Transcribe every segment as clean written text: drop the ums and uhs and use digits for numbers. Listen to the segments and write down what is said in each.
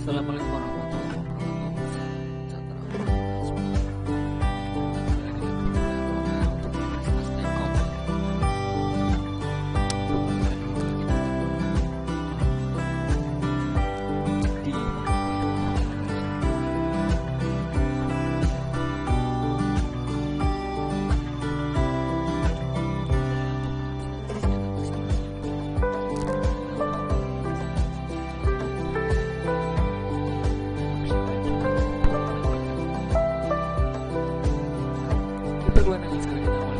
Assalamualaikum warahmatullahi wabarakatuh. Salam sejahtera untuk kita semua. Kembali lagi dengan program Universitas Telkom. Di perguruan yang sekarang kita awali.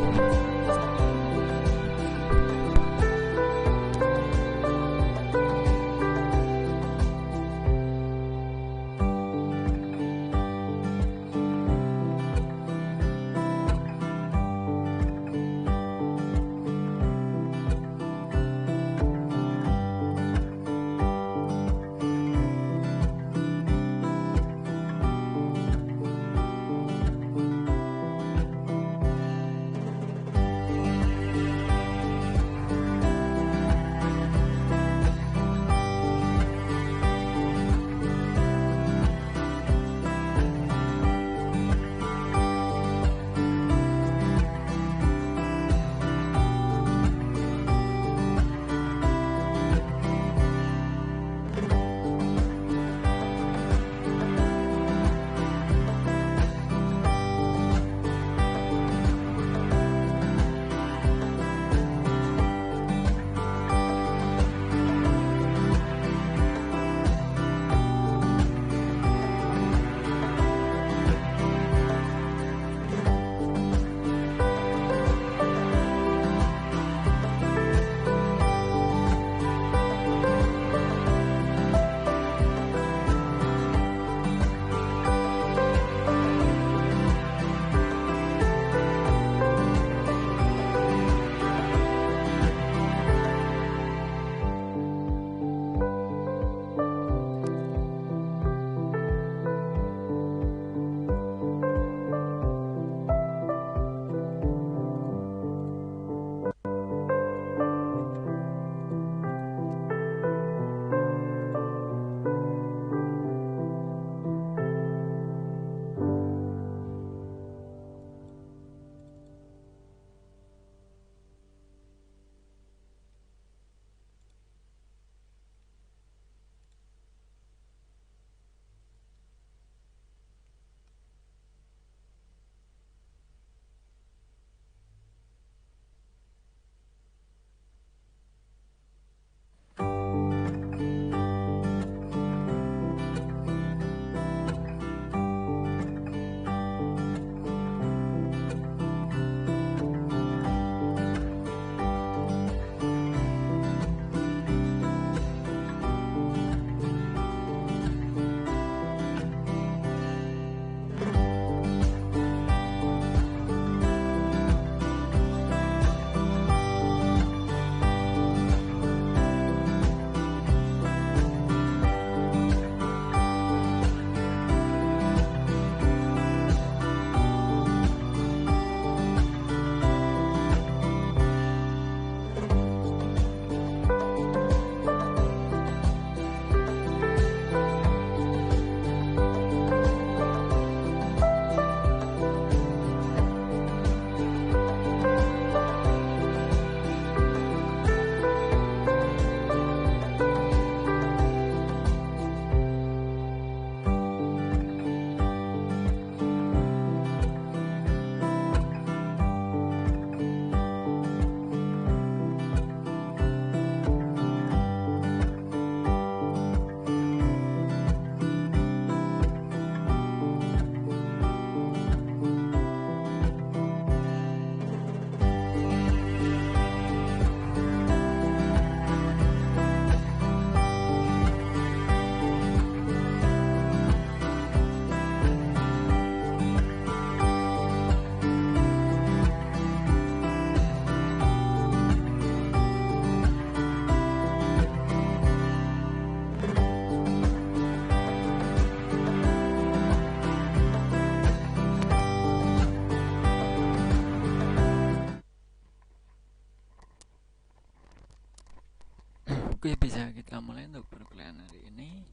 Oke, bisa kita mulai untuk perkuliahan hari ini.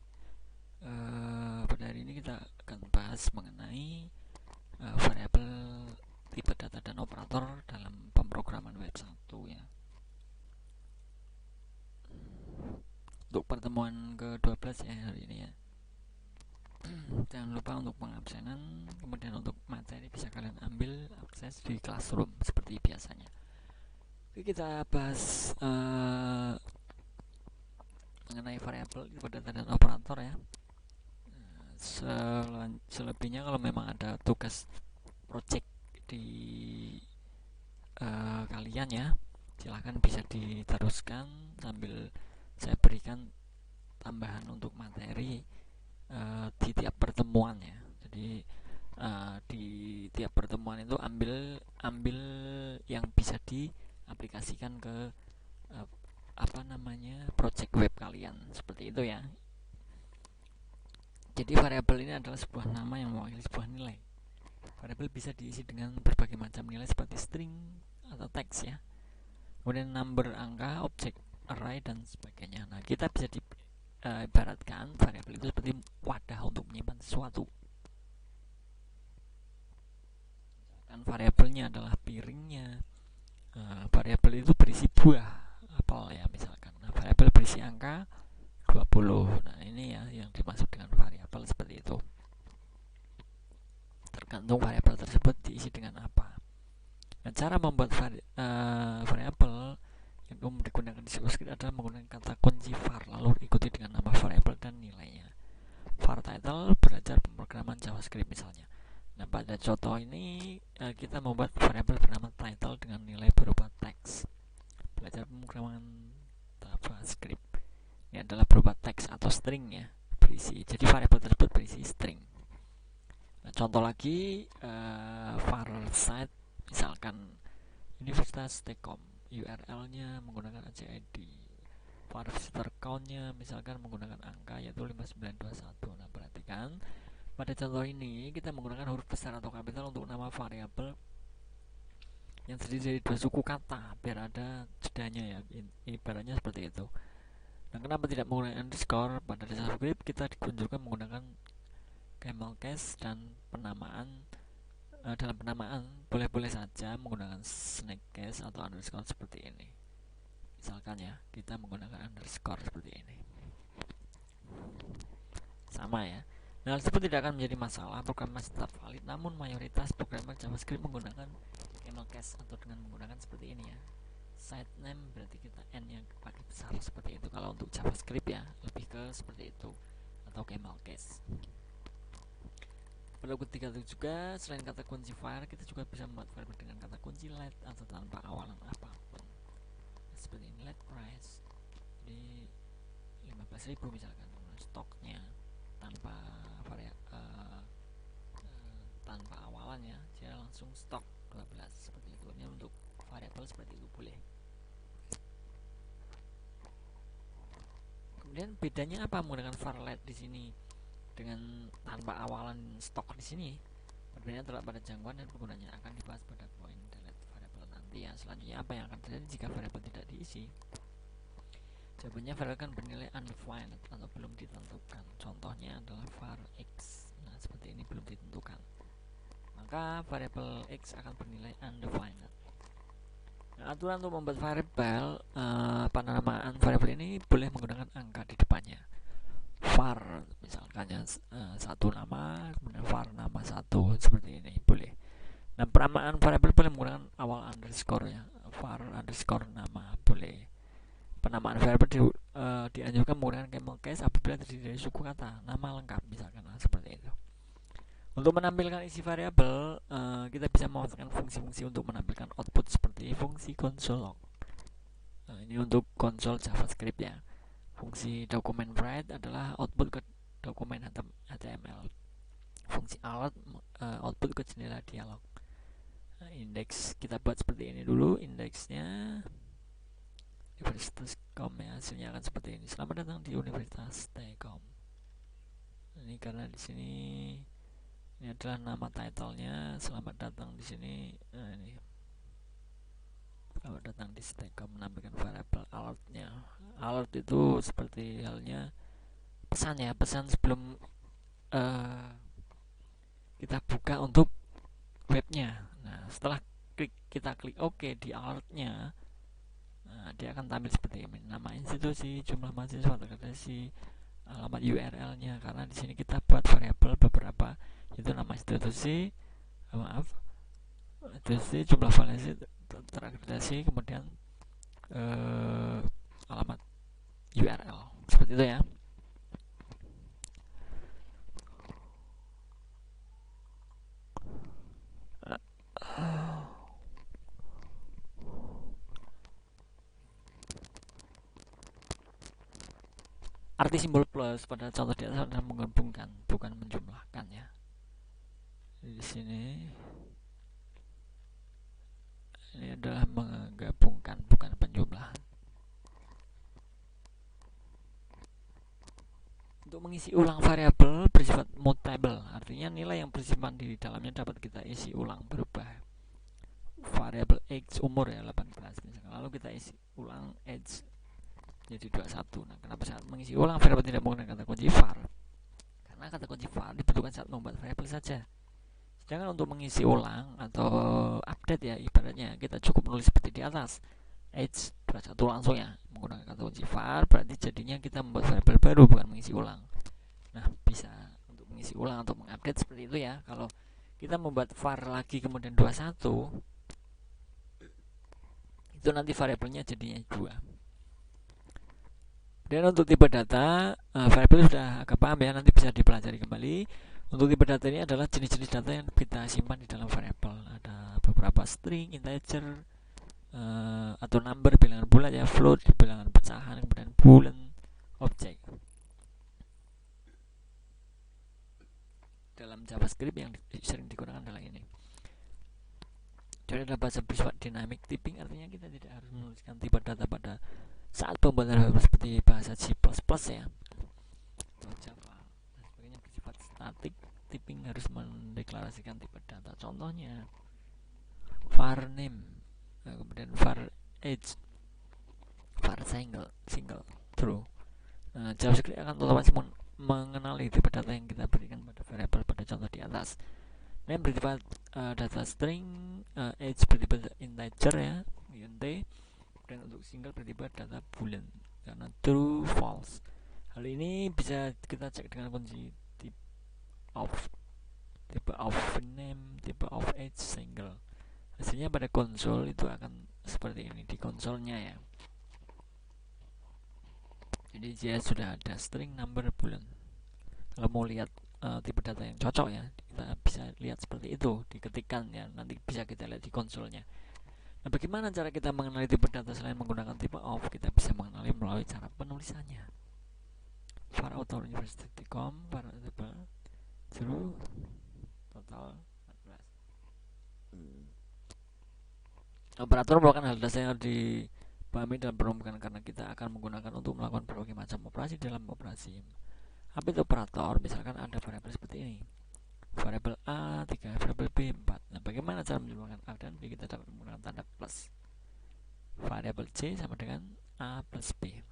Pada hari ini kita akan bahas mengenai variabel, tipe data dan operator dalam pemrograman web 1 ya. Untuk pertemuan ke-12 ya hari ini ya. Jangan lupa untuk pengabsenan, kemudian untuk materi bisa kalian ambil akses di Classroom seperti biasanya. Oke, kita bahas mengenai variabel, tipe data dan operator ya. Selebihnya kalau memang ada tugas project di kalian ya, silahkan bisa diteruskan sambil saya berikan tambahan untuk materi di tiap pertemuan ya. Jadi di tiap pertemuan itu ambil yang bisa diaplikasikan ke project web kalian, seperti itu ya. Jadi variabel ini adalah sebuah nama yang mewakili sebuah nilai. Variabel bisa diisi dengan berbagai macam nilai seperti string atau teks ya. Kemudian number, angka, objek, array dan sebagainya. Nah, kita bisa ibaratkan variabel itu seperti wadah untuk menyimpan sesuatu. Misalkan variabelnya adalah piringnya. Variabel itu berisi buah apel ya misalkan. Nah, variabel berisi angka 20. Nah, ini ya yang dimaksud dengan variabel seperti itu. Tergantung variabel tersebut diisi dengan apa. Nah, cara membuat variabel yang umum digunakan di script adalah menggunakan kata kunci var lalu ikuti dengan nama variabel dan nilainya. Var title belajar pemrograman JavaScript misalnya. Nah, pada contoh ini kita membuat variabel bernama title dengan nilai berupa teks. Belajar pemrograman JavaScript. Ini adalah berupa teks atau string ya, berisi. Jadi variabel tersebut berisi string. Nah, contoh lagi var site misalkan Universitas Tekom, URL-nya menggunakan ACID. Var visitor count-nya misalkan menggunakan angka yaitu 5921. Nah, perhatikan pada contoh ini kita menggunakan huruf besar atau kapital untuk nama variabel yang terdiri dari dua suku kata biar ada jedanya ya, ibaratnya seperti itu. Dan kenapa tidak menggunakan underscore? Pada JavaScript kita dikunjungkan menggunakan camel case dan dalam penamaan boleh-boleh saja menggunakan snake case atau underscore seperti ini. Misalkan ya, kita menggunakan underscore seperti ini. Sama ya. Nah, tersebut tidak akan menjadi masalah, program masih tetap valid, namun mayoritas programmer JavaScript menggunakan camel case atau dengan menggunakan seperti ini ya. Site name berarti kita n yang pakai besar seperti itu. Kalau untuk JavaScript ya, lebih ke seperti itu atau camel case. Perlu ketika itu juga, selain kata kunci var, kita juga bisa membuat variabel dengan kata kunci let atau tanpa awalan apapun. Seperti ini, let price. Jadi 15.000 misalkan, stoknya tanpa tanpa awalan ya, dia langsung stok 12 seperti itu. Ini untuk variabel seperti itu boleh. Kemudian bedanya apa menggunakan var let di sini dengan tanpa awalan stok di sini? Perbedaannya terletak pada jangkauan dan penggunanya akan dibahas pada poin delete variabel nanti ya. Selanjutnya apa yang akan terjadi jika variabel tidak diisi? Jawabannya variabel akan bernilai undefined atau belum ditentukan. Contohnya adalah var x. Nah, seperti ini belum ditentukan. Maka variabel x akan bernilai undefined. Nah, aturan untuk membuat variabel penamaan variabel ini boleh menggunakan angka di depannya. Var misalkan satu nama, kemudian var nama satu seperti ini boleh. Nah, penamaan variabel boleh menggunakan awal underscore ya, var underscore nama boleh. Penamaan variabel dianjurkan menggunakan camel case apabila terdiri dari suku kata nama lengkap misalkan seperti itu. Untuk menampilkan isi variabel, kita bisa memanfaatkan fungsi-fungsi untuk menampilkan output seperti fungsi console log. Nah, ini untuk konsol JavaScript ya. Fungsi document write adalah output ke dokumen HTML. Fungsi alert output ke jendela dialog. Nah, indeks kita buat seperti ini dulu, indeksnya Universitas Tekom ya, hasilnya akan seperti ini. Selamat datang di Universitas Tekom. Ini karena di sini ini adalah nama titlenya. Selamat datang di sini. Nah, ini selamat datang di Tekom, menampilkan variabel alertnya. Alert itu seperti halnya pesan ya, pesan sebelum kita buka untuk webnya. Nah, setelah kita klik OK di alertnya, nah, dia akan tampil seperti ini: nama institusi, jumlah mahasiswa terkreasi, alamat URL-nya. Karena di sini kita buat variabel beberapa, itu nama institusi, institusi, jumlah validasi terakreditasi, kemudian alamat URL, seperti itu ya. Arti simbol plus pada contoh di atas adalah menggabungkan, bukan menjumlahkan ya. Di sini ini adalah menggabungkan, bukan penjumlahan. Untuk mengisi ulang variabel bersifat mutable, artinya nilai yang bersimpan di dalamnya dapat kita isi ulang, berubah. Variabel x umur ya 18 misalkan, lalu kita isi ulang age jadi 21. Nah, kenapa saat mengisi ulang variabel tidak menggunakan kata kunci var? Karena kata kunci var dibutuhkan saat membuat variabel saja. Sedangkan untuk mengisi ulang atau update ya, ibaratnya kita cukup menulis seperti di atas, age 21 langsung ya, menggunakan kata kunci var, berarti jadinya kita membuat variabel baru, bukan mengisi ulang. Nah, bisa untuk mengisi ulang atau mengupdate seperti itu ya. Kalau kita membuat var lagi kemudian 21, itu nanti variabelnya jadinya 2. Dan untuk tipe data, variabel sudah agak paham ya, nanti bisa dipelajari kembali. Untuk tipe data ini adalah jenis-jenis data yang kita simpan di dalam variabel. Ada beberapa string, integer, atau number, bilangan bulat ya, float, bilangan pecahan, kemudian boolean, objek. Dalam JavaScript yang sering digunakan adalah ini. Dan ada bahasa bersifat dynamic typing, artinya kita tidak harus menuliskan tipe data pada saat pembuatan variabel seperti bahasa C++ ya, atau Java dan sebagainya. Bersifat static typing harus mendeklarasikan tipe data. Contohnya var name, kemudian var age, var single true. JavaScript akan otomatis mengenali tipe data yang kita berikan pada variabel pada contoh di atas. Name bersifat data string, age bersifat integer ya, int, dan untuk single bersifat data boolean karena true false. Hal ini bisa kita cek dengan kunci type of name, type of age, single. Hasilnya pada konsol itu akan seperti ini di konsolnya ya. Jadi dia sudah ada string, number, boolean. Kalau mau lihat tipe data yang cocok ya, kita bisa lihat seperti itu, diketikkan ya, nanti bisa kita lihat di konsolnya. Nah, bagaimana cara kita mengenali tipe data selain menggunakan tipe of? Kita bisa mengenali melalui cara penulisannya. var author university.com, var true total 14. Operator merupakan hal dasar yang dipahami dalam perumusan karena kita akan menggunakan untuk melakukan berbagai macam operasi dalam operasi. Apa itu operator? Misalkan ada variabel seperti ini, variabel A 3, variabel B 4. Nah, bagaimana cara menjumlahkan A dan B? Kita dapat menggunakan tanda plus. Variabel C sama dengan A plus B.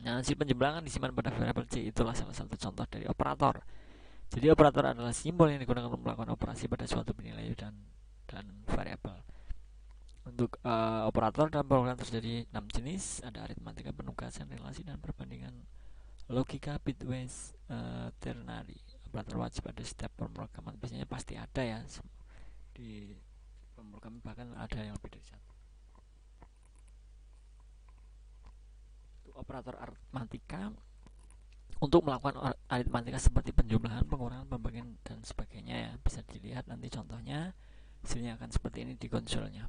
Nah, hasil penjumlahan disimpan pada variabel C. Itulah salah satu contoh dari operator. Jadi operator adalah simbol yang digunakan untuk melakukan operasi pada suatu nilai dan variabel. Untuk operator dalam program terjadi 6 jenis. Ada aritmatika, penugasan, relasi, dan perbandingan logika, bitwise, ternary. Operator wajib ada setiap pemrograman, biasanya pasti ada ya di pemrograman, bahkan ada yang lebih dari satu. Untuk operator aritmatika, untuk melakukan aritmatika seperti penjumlahan, pengurangan, pembagian, dan sebagainya ya, bisa dilihat nanti contohnya. Hasilnya akan seperti ini di konsolnya.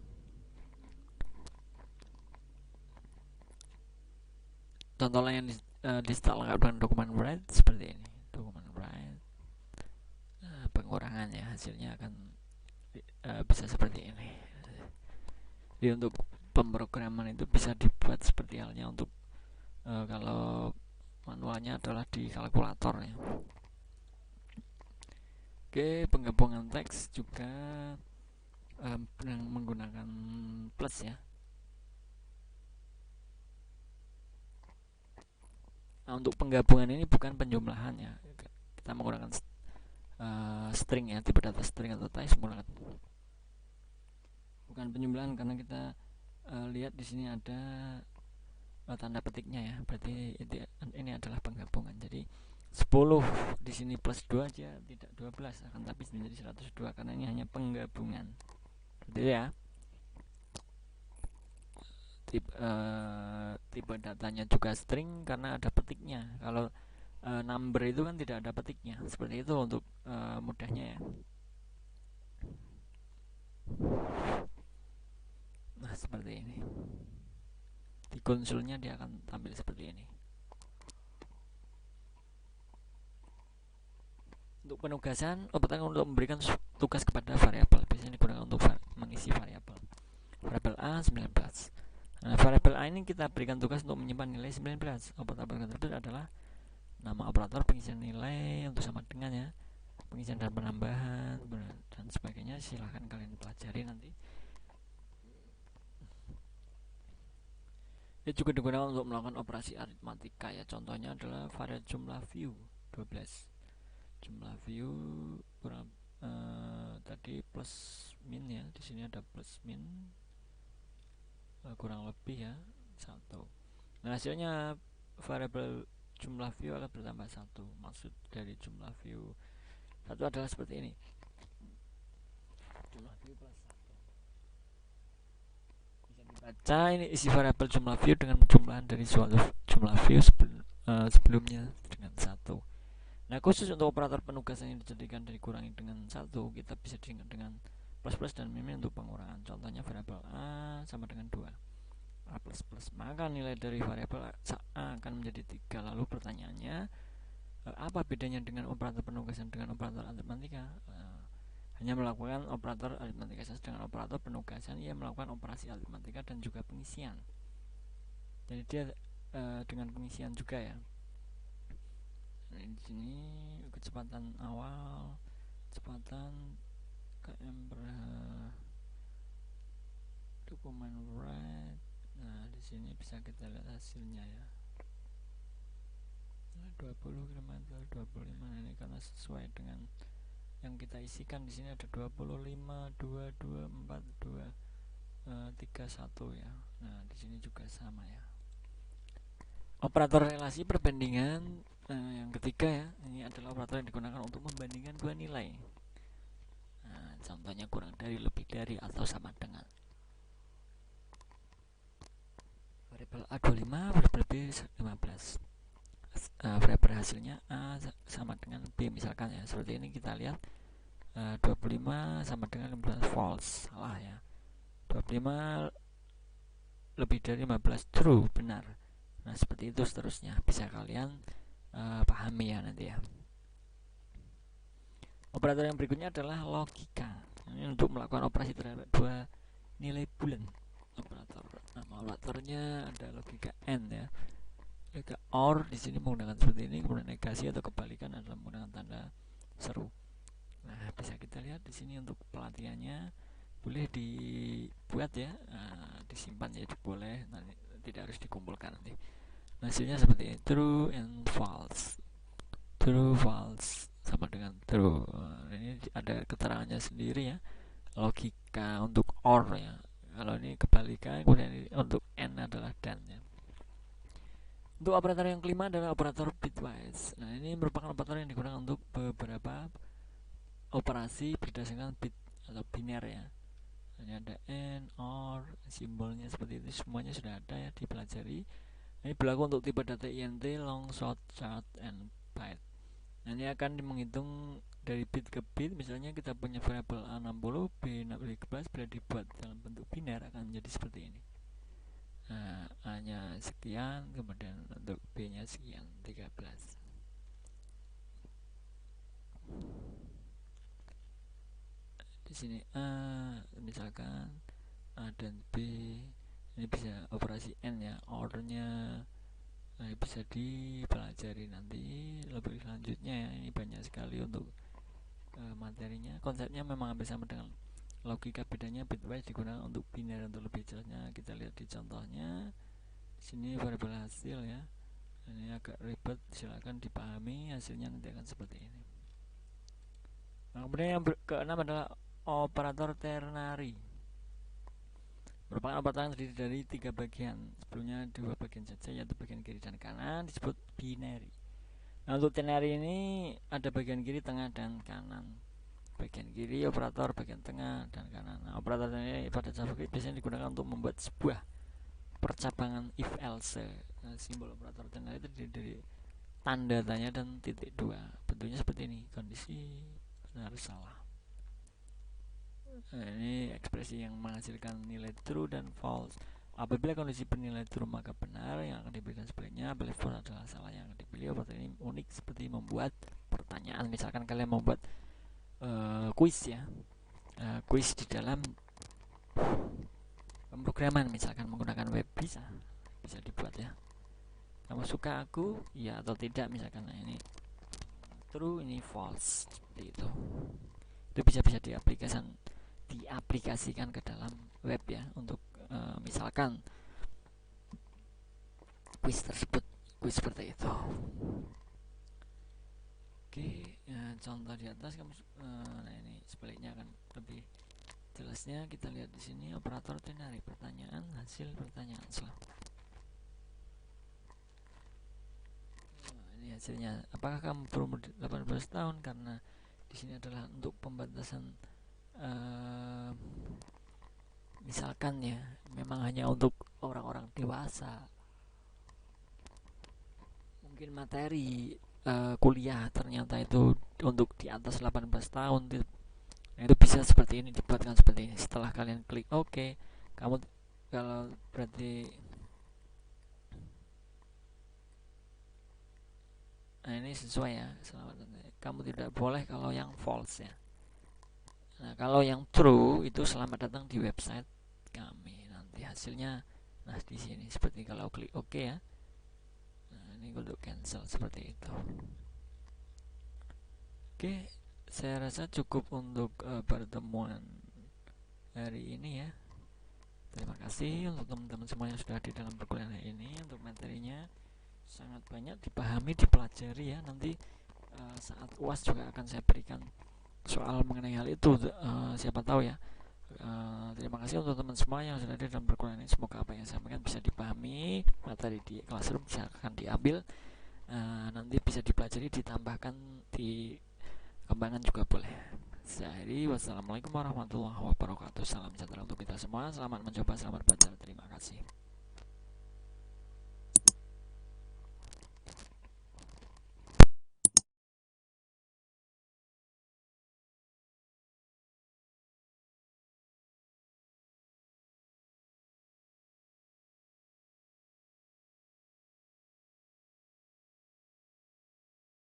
Contoh lain yang disetel lengkap dengan dokumen write seperti ini. Dokumen write, pengurangan ya, hasilnya akan bisa seperti ini. Jadi untuk pemrograman itu bisa dibuat seperti halnya untuk kalau manualnya adalah di kalkulator ya. Oke, penggabungan teks juga menggunakan plus ya. Nah, untuk penggabungan ini bukan penjumlahan ya, kita menggunakan string ya, tipe data string atau types menggunakan, bukan penjumlahan karena kita lihat di sini ada tanda petiknya ya, berarti ini adalah penggabungan. Jadi 10 di sini plus 2 aja tidak 12 akan tapi menjadi 102 karena ini hanya penggabungan. Gitu ya. Tipe datanya juga string karena ada petiknya. Kalau number itu kan tidak ada petiknya. Seperti itu untuk mudahnya ya. Nah, seperti ini. Di konsolnya dia akan tampil seperti ini. Untuk penugasan, operator untuk memberikan tugas kepada variabel biasanya digunakan untuk mengisi variabel. Variabel A 19. Nah, variabel A ini kita berikan tugas untuk menyimpan nilai 19. Operator tersebut adalah nama operator pengisian nilai untuk sama dengan ya, pengisian dan penambahan dan sebagainya. Silahkan kalian pelajari nanti. Dia juga digunakan untuk melakukan operasi aritmatika ya. Contohnya adalah variabel jumlah view 12. Jumlah view kurang tadi plus min ya, di sini ada plus min kurang lebih ya 1. Nah, hasilnya variabel jumlah view akan bertambah 1. Maksud dari jumlah view 1 adalah seperti ini. Jumlah view plus 1. Bisa dibaca ini isi variabel jumlah view dengan penjumlahan dari suatu jumlah view sebelumnya dengan 1. Nah, khusus untuk operator penugasan yang dijadikan dari kurangi dengan 1, kita bisa diingat dengan plus dan min untuk pengurangan. Contohnya variabel A sama dengan 2. A plus plus, maka nilai dari variabel A akan menjadi 3. Lalu pertanyaannya, apa bedanya dengan operator penugasan dengan operator aritmatika? Hanya melakukan operator aritmatika saja. Dengan operator penugasan ia melakukan operasi aritmatika dan juga pengisian. Jadi dia dengan pengisian juga ya. Nah, di sini kecepatan awal, kecepatan km per dokumen write. Nah, di sini bisa kita lihat hasilnya ya. 20 km 25 ini karena sesuai dengan yang kita isikan di sini ada 25 22 42 31 ya. Nah, di sini juga sama ya. Operator relasi perbandingan yang ketiga ya, ini adalah operator yang digunakan untuk membandingkan dua nilai. Nah, contohnya kurang dari, lebih dari, atau sama dengan. Variabel A25, variabel B15. Variabel hasilnya A sama dengan B misalkan ya. Seperti ini kita lihat 25 sama dengan 15 false, salah ya. 25 lebih dari 15 true, benar. Nah, seperti itu seterusnya, bisa kalian pahami ya nanti ya. Operator yang berikutnya adalah logika. Ini untuk melakukan operasi terhadap dua nilai bulan. Nama operatornya ada logika AND ya. Logika OR di sini menggunakan seperti ini, kemudian negasi atau kebalikan adalah menggunakan tanda seru. Nah, bisa kita lihat di sini untuk pelatihannya boleh dibuat ya, disimpan ya, boleh, nanti tidak harus dikumpulkan nanti. Hasilnya seperti ini, true and false. True false sama dengan true. Ini ada keterangannya sendiri ya. Logika untuk OR ya. Kalau ini kebalikan, kemudian ini untuk AND adalah dan ya. Untuk operator yang kelima adalah operator bitwise. Nah, ini merupakan operator yang digunakan untuk beberapa operasi berdasarkan bit atau biner ya. Ini ada AND, OR, simbolnya seperti itu, semuanya sudah ada ya, dipelajari. Ini berlaku untuk tipe data INT, long, short, chart, and byte. Nah, ini akan menghitung dari bit ke bit. Misalnya kita punya variabel A60, B16, bila dibuat dalam bentuk biner akan menjadi seperti ini. Nah, A-nya sekian, kemudian untuk B-nya sekian, 13. Di sini A, misalkan A dan B, ini bisa operasi N ya, ordernya. Nah, bisa dipelajari nanti lebih lanjutnya ya. Ini banyak sekali untuk materinya. Konsepnya memang hampir sama dengan logika, bedanya bitwise digunakan untuk biner. Untuk lebih jelasnya kita lihat di contohnya. Di sini variabel hasil ya. Ini agak ribet, silakan dipahami, hasilnya nanti akan seperti ini. Nah, kemudian yang keenam adalah operator ternary. Merupakan operator yang terdiri dari 3 bagian. Sebelumnya 2 bagian saja, yaitu bagian kiri dan kanan, disebut binary. Nah, untuk ternary ini ada bagian kiri, tengah, dan kanan. Bagian kiri operator, bagian tengah, dan kanan. Nah, operator ternary pada JavaScript biasanya digunakan untuk membuat sebuah percabangan if else. Nah, simbol operator ternary itu terdiri dari tanda tanya dan titik 2. Bentuknya seperti ini, kondisi benar salah. Nah, ini ekspresi yang menghasilkan nilai true dan false. Apabila kondisi bernilai true maka benar, yang akan diberikan sebaliknya apabila false adalah salah yang akan dipilih. Operator ini unik seperti membuat pertanyaan. Misalkan kalian membuat kuis ya, kuis di dalam pemrograman, misalkan menggunakan web, bisa dibuat ya. Kamu suka aku, ya atau tidak, misalkan. Nah, ini true, ini false, seperti itu. Itu bisa diaplikasikan ke dalam web ya, untuk misalkan kuis tersebut, kuis seperti itu. Oke, contoh di atas kamu, nah ini sebaliknya kan lebih jelasnya. Kita lihat di sini operator ternary, pertanyaan, hasil pertanyaan. Ini hasilnya. Apakah kamu berumur 18 tahun? Karena di sini adalah untuk pembatasan, misalkan ya, memang hanya untuk orang-orang dewasa. Mungkin materi kuliah ternyata itu untuk di atas 18 tahun. Nah, itu bisa seperti ini, dibuatkan seperti ini. Setelah kalian klik OK, kamu kalau berarti, nah ini sesuai ya, kamu tidak boleh kalau yang false ya. Nah, kalau yang true itu selamat datang di website kami. Nanti hasilnya, nah di sini seperti kalau klik OK ya. Nah, ini untuk cancel seperti itu. Oke, saya rasa cukup untuk pertemuan hari ini ya. Terima kasih untuk teman-teman semua yang sudah di dalam perkuliahan ini. Untuk materinya sangat banyak, dipahami, dipelajari ya. Nanti saat UAS juga akan saya berikan soal mengenai hal itu. Siapa tahu ya. Terima kasih untuk teman semua yang sudah di dalam perkuliahan ini. Semoga apa yang saya sampaikan bisa dipahami, materi di classroom bisa akan diambil, nanti bisa dipelajari, ditambahkan, dikembangkan juga boleh. Saya wassalamualaikum warahmatullahi wabarakatuh. Salam sejahtera untuk kita semua. Selamat mencoba, selamat belajar. Terima kasih.